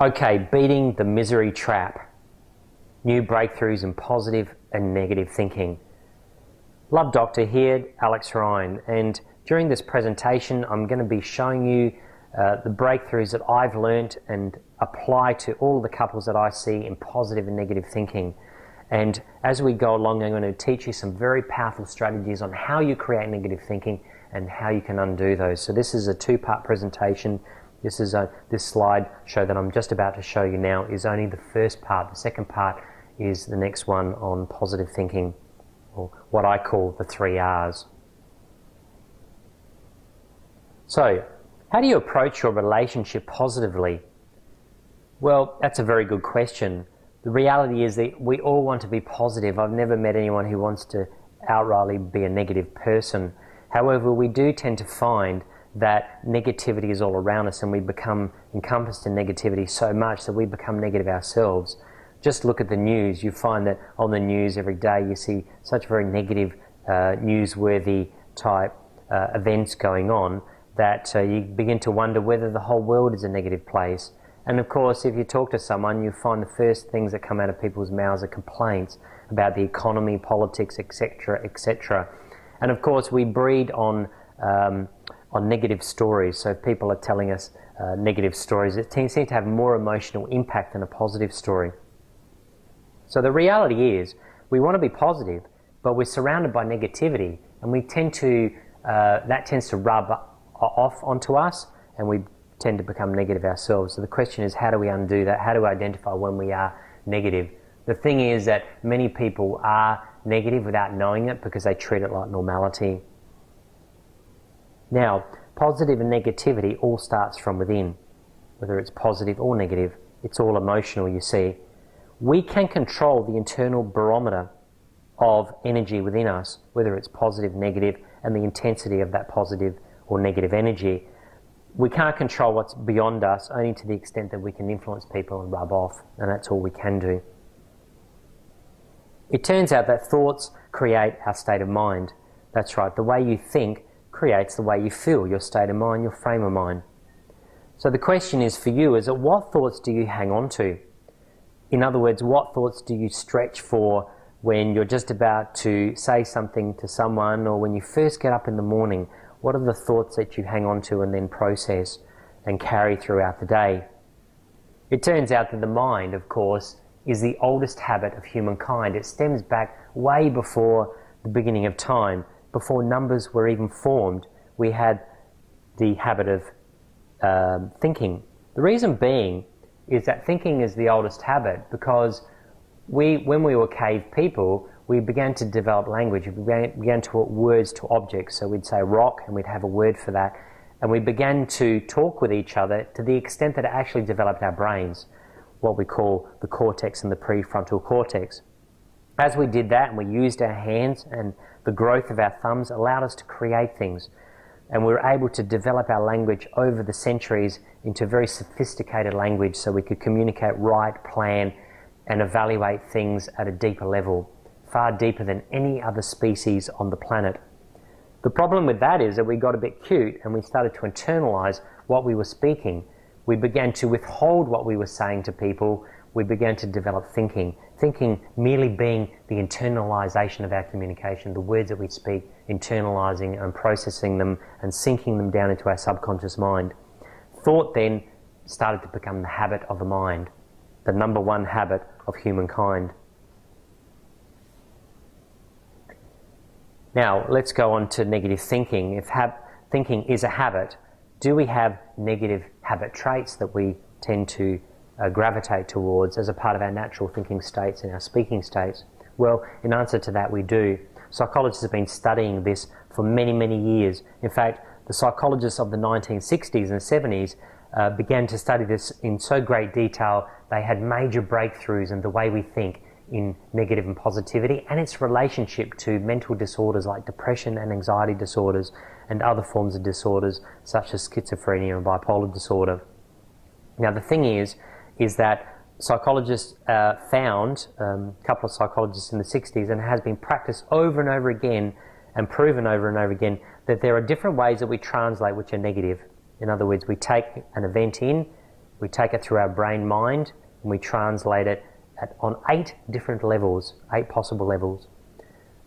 Okay, beating the misery trap. New breakthroughs in positive and negative thinking. Love Doctor here, Alex Ryan, and during this presentation I'm going to be showing you the breakthroughs that I've learnt and apply to all the couples that I see in positive and negative thinking. And as we go along, I'm going to teach you some very powerful strategies on how you create negative thinking and how you can undo those. So this is a two-part presentation. This slide show that I'm just about to show you now is only the first part. The second part is the next one on positive thinking, or what I call the 3 R's. So, how do you approach your relationship positively? Well, that's a very good question. The reality is that we all want to be positive. I've never met anyone who wants to outrightly be a negative person. However, we do tend to find that negativity is all around us and we become encompassed in negativity so much that we become negative ourselves. Just look at the news. You find that on the news every day you see such very negative, newsworthy type events going on that you begin to wonder whether the whole world is a negative place. And of course, if you talk to someone, you find the first things that come out of people's mouths are complaints about the economy, politics, etc., etc. And of course, we breed on negative stories. So if people are telling us negative stories, it seems to have more emotional impact than a positive story. So the reality is, we want to be positive, but we're surrounded by negativity, and we tend to that tends to rub off onto us, and we tend to become negative ourselves. So the question is, how do we undo that? How do we identify when we are negative? The thing is that many people are negative without knowing it because they treat it like normality. Now, positive and negativity all starts from within. Whether it's positive or negative, it's all emotional, you see. We can control the internal barometer of energy within us, whether it's positive, negative, and the intensity of that positive or negative energy. We can't control what's beyond us, only to the extent that we can influence people and rub off, and that's all we can do. It turns out that thoughts create our state of mind. That's right, the way you think creates the way you feel, your state of mind, your frame of mind. So the question is for you, is what thoughts do you hang on to? In other words, what thoughts do you stretch for when you're just about to say something to someone, or when you first get up in the morning? What are the thoughts that you hang on to and then process and carry throughout the day? It turns out that the mind, of course, is the oldest habit of humankind. It stems back way before the beginning of time. Before numbers were even formed, we had the habit of thinking. The reason being is that thinking is the oldest habit because when we were cave people, we began to develop language. We began to put words to objects. So we'd say rock and we'd have a word for that. And we began to talk with each other to the extent that it actually developed our brains, what we call the cortex and the prefrontal cortex. As we did that and we used our hands, and the growth of our thumbs allowed us to create things. And we were able to develop our language over the centuries into very sophisticated language so we could communicate, write, plan, and evaluate things at a deeper level, far deeper than any other species on the planet. The problem with that is that we got a bit cute and we started to internalize what we were speaking. We began to withhold what we were saying to people. We began to develop thinking. Thinking merely being the internalization of our communication, the words that we speak, internalizing and processing them and sinking them down into our subconscious mind. Thought then started to become the habit of the mind, the number one habit of humankind. Now, let's go on to negative thinking. If thinking is a habit, do we have negative habit traits that we tend to gravitate towards as a part of our natural thinking states and our speaking states? Well, in answer to that, we do. Psychologists have been studying this for many, many years. In fact, the psychologists of the 1960s and 70s began to study this in so great detail. They had major breakthroughs in the way we think in negative and positivity and its relationship to mental disorders like depression and anxiety disorders and other forms of disorders such as schizophrenia and bipolar disorder. Now the thing is that psychologists found, a couple of psychologists in the 60s, and it has been practiced over and over again and proven over and over again that there are different ways that we translate which are negative. In other words, we take an event in, We take it through our brain mind and we translate it on 8 different levels, 8 possible levels.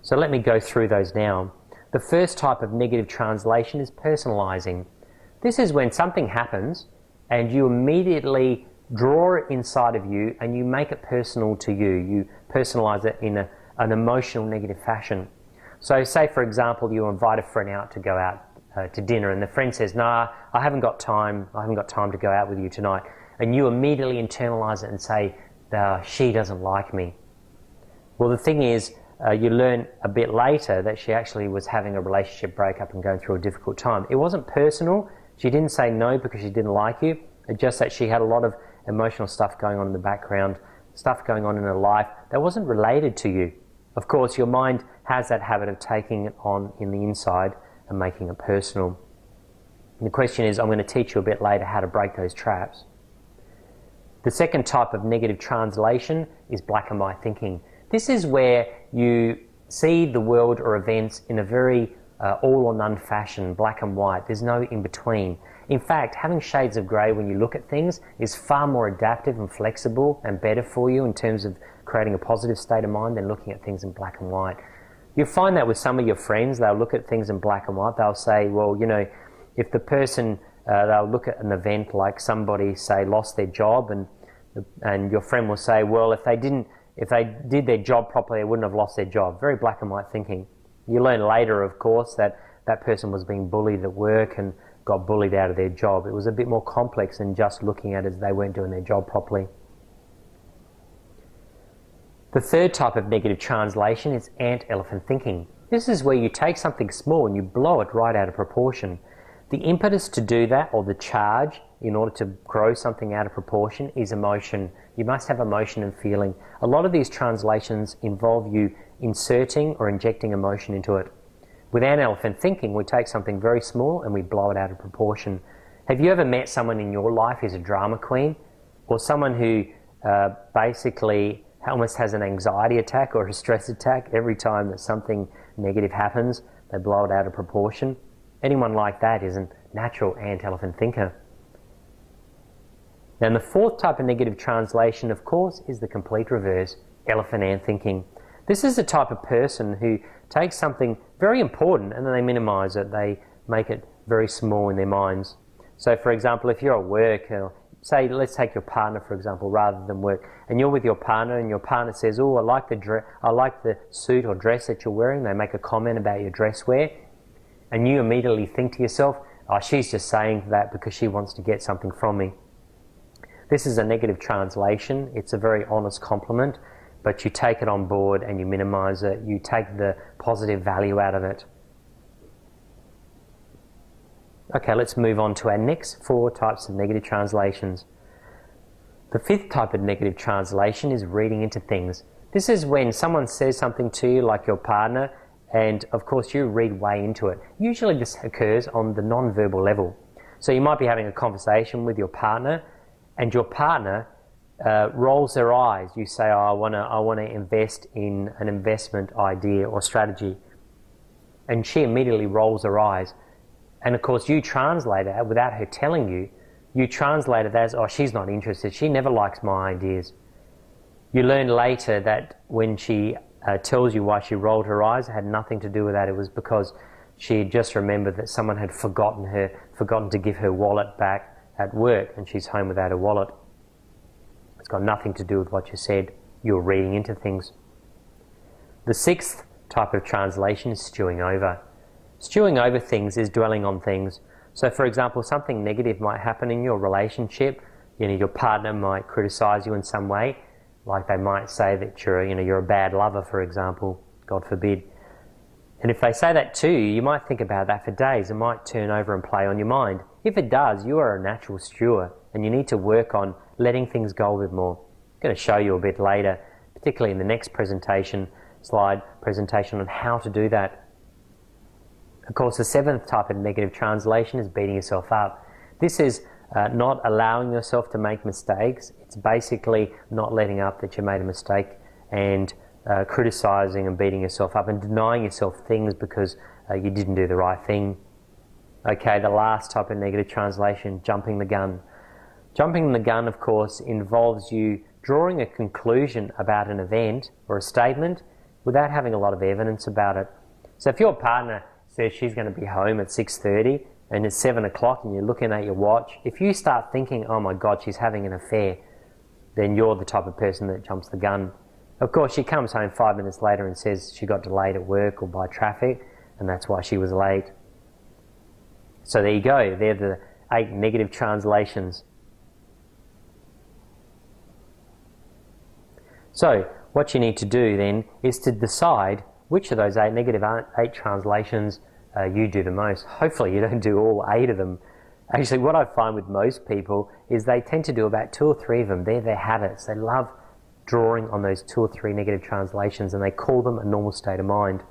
So let me go through those now. The first type of negative translation is personalizing. This is when something happens and you immediately draw it inside of you and you make it personal to you. You personalize it in an emotional negative fashion. So say, for example, you invite a friend out to go out to dinner and the friend says, "Nah, I haven't got time to go out with you tonight." And you immediately internalize it and say, "She doesn't like me." Well, the thing is, you learn a bit later that she actually was having a relationship breakup and going through a difficult time. It wasn't personal. She didn't say no because she didn't like you. It's just that she had a lot of emotional stuff going on in the background, stuff going on in her life that wasn't related to you. Of course, your mind has that habit of taking it on in the inside and making it personal. And the question is, I'm going to teach you a bit later how to break those traps. The second type of negative translation is black and white thinking. This is where you see the world or events in a very all or none fashion, black and white. There's no in between. In fact, having shades of grey when you look at things is far more adaptive and flexible and better for you in terms of creating a positive state of mind than looking at things in black and white. You'll find that with some of your friends, they'll look at things in black and white. They'll say, well, you know, if the person, they'll look at an event like somebody, say, lost their job, and your friend will say, well, if they did their job properly, they wouldn't have lost their job. Very black and white thinking. You learn later, of course, that that person was being bullied at work and got bullied out of their job. It was a bit more complex than just looking at it as they weren't doing their job properly. The third type of negative translation is ant-elephant thinking. This is where you take something small and you blow it right out of proportion. The impetus to do that, or the charge in order to grow something out of proportion, is emotion. You must have emotion and feeling. A lot of these translations involve you inserting or injecting emotion into it. With ant-elephant thinking, we take something very small and we blow it out of proportion. Have you ever met someone in your life who's a drama queen, or someone who basically almost has an anxiety attack or a stress attack every time that something negative happens? They blow it out of proportion. Anyone like that is a natural ant-elephant thinker. Now, the fourth type of negative translation, of course, is the complete reverse, elephant-ant thinking. This is the type of person who takes something very important and then they minimize it. They make it very small in their minds. So, for example, if you're at work, say, let's take your partner, for example, rather than work, and you're with your partner and your partner says, "Oh, I like the suit or dress that you're wearing." They make a comment about your dress wear, and you immediately think to yourself, "Oh, she's just saying that because she wants to get something from me." This is a negative translation. It's a very honest compliment, but you take it on board and you minimize it. You take the positive value out of it. Okay, let's move on to our next 4 types of negative translations. The 5th type of negative translation is reading into things. This is when someone says something to you, like your partner, and of course you read way into it. Usually this occurs on the non-verbal level. So you might be having a conversation with your partner, and your partner rolls their eyes. You say, "Oh, I want to invest in an investment idea or strategy," and she immediately rolls her eyes. And of course you translate it without her telling you. You translate it as, "Oh, she's not interested. She never likes my ideas." You learn later that when she tells you why she rolled her eyes, it had nothing to do with that. It was because she had just remembered that someone had forgotten to give her wallet back at work, and she's home without her wallet. It's got nothing to do with what you said. You're reading into things. The 6th type of translation is stewing over. Stewing over things is dwelling on things. So, for example, something negative might happen in your relationship. Your partner might criticize you in some way, like they might say that you're a bad lover, for example, God forbid. And if they say that to you, you might think about that for days. It might turn over and play on your mind. If it does, you are a natural stewer, and you need to work on letting things go a bit more. I'm going to show you a bit later, particularly in the next presentation on how to do that. Of course, the 7th type of negative translation is beating yourself up. This is not allowing yourself to make mistakes. It's basically not letting up that you made a mistake and criticizing and beating yourself up and denying yourself things because you didn't do the right thing. Okay, the last type of negative translation, jumping the gun. Jumping the gun, of course, involves you drawing a conclusion about an event or a statement without having a lot of evidence about it. So if your partner says she's going to be home at 6:30 and it's 7 o'clock and you're looking at your watch, if you start thinking, oh my God, she's having an affair, then you're the type of person that jumps the gun. Of course, she comes home 5 minutes later and says she got delayed at work or by traffic, and that's why she was late. So there you go. They're the 8 negative translations. So what you need to do then is to decide which of those 8 negative 8 translations you do the most. Hopefully you don't do all 8 of them. Actually, what I find with most people is they tend to do about 2 or 3 of them. They're their habits. They love drawing on those 2 or 3 negative translations, and they call them a normal state of mind.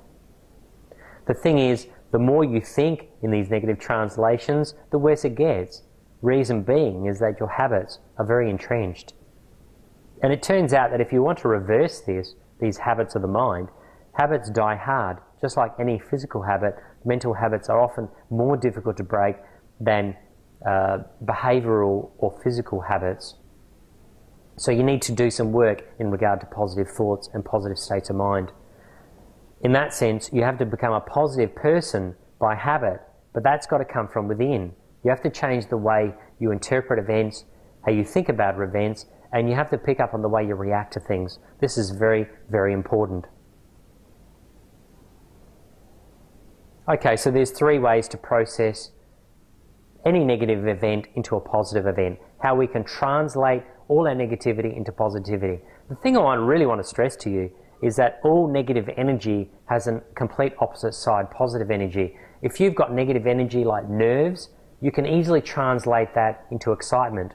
The thing is, the more you think in these negative translations, the worse it gets. Reason being is that your habits are very entrenched. And it turns out that if you want to reverse these habits of the mind, habits die hard. Just like any physical habit, mental habits are often more difficult to break than behavioral or physical habits. So you need to do some work in regard to positive thoughts and positive states of mind. In that sense, you have to become a positive person by habit, but that's got to come from within. You have to change the way you interpret events, how you think about events, and you have to pick up on the way you react to things. This is very, very important. Okay, so there's 3 ways to process any negative event into a positive event. How we can translate all our negativity into positivity. The thing I really want to stress to you is that all negative energy has a complete opposite side, positive energy. If you've got negative energy like nerves, you can easily translate that into excitement.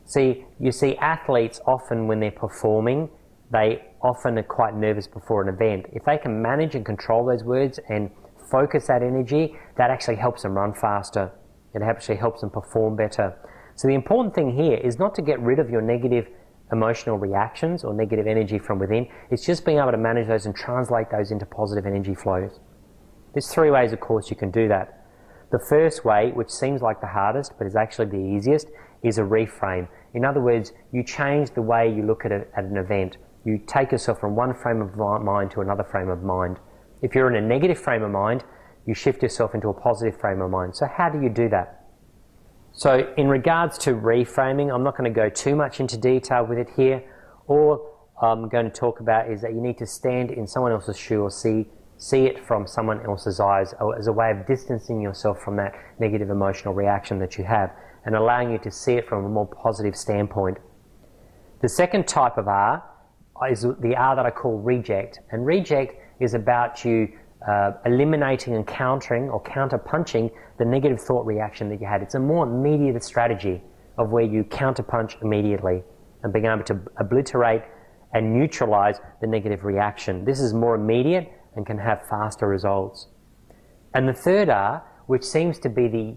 See, you see athletes often when they're performing, they often are quite nervous before an event. If they can manage and control those words and focus that energy, that actually helps them run faster. It actually helps them perform better. So the important thing here is not to get rid of your negative emotional reactions or negative energy from within. It's just being able to manage those and translate those into positive energy flows. There's 3 ways, of course, you can do that. The first way, which seems like the hardest but is actually the easiest, is a reframe. In other words, you change the way you look at an event. You take yourself from one frame of mind to another frame of mind. If you're in a negative frame of mind, you shift yourself into a positive frame of mind. So how do you do that? So in regards to reframing, I'm not going to go too much into detail with it here. All I'm going to talk about is that you need to stand in someone else's shoe or see it from someone else's eyes as a way of distancing yourself from that negative emotional reaction that you have and allowing you to see it from a more positive standpoint. The second type of R is the R that I call reject. And reject is about you eliminating and countering or counter-punching the negative thought reaction that you had. It's a more immediate strategy of where you counter-punch immediately and being able to obliterate and neutralize the negative reaction. This is more immediate and can have faster results. And the third R, which seems to be the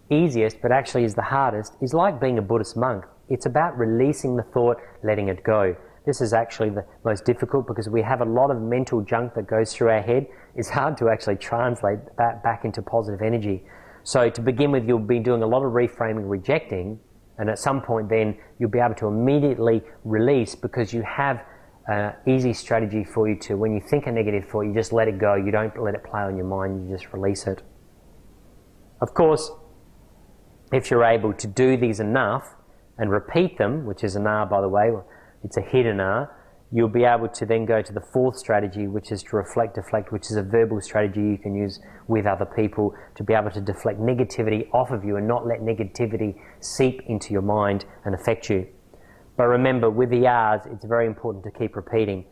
easiest but actually is the hardest, is like being a Buddhist monk. It's about releasing the thought, letting it go. This is actually the most difficult because we have a lot of mental junk that goes through our head. It's hard to actually translate that back into positive energy. So to begin with, you'll be doing a lot of reframing, rejecting, and at some point then you'll be able to immediately release because you have an easy strategy for you to, when you think a negative thought, you just let it go. You don't let it play on your mind, you just release it. Of course, if you're able to do these enough and repeat them, which is an R by the way, it's a hidden R, you'll be able to then go to the 4th strategy, which is to reflect, deflect, which is a verbal strategy you can use with other people to be able to deflect negativity off of you and not let negativity seep into your mind and affect you. But remember, with the R's, it's very important to keep repeating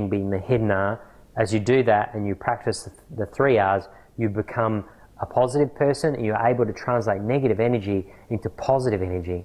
being the hidden R. As you do that and you practice the 3 R's, you become a positive person and you're able to translate negative energy into positive energy.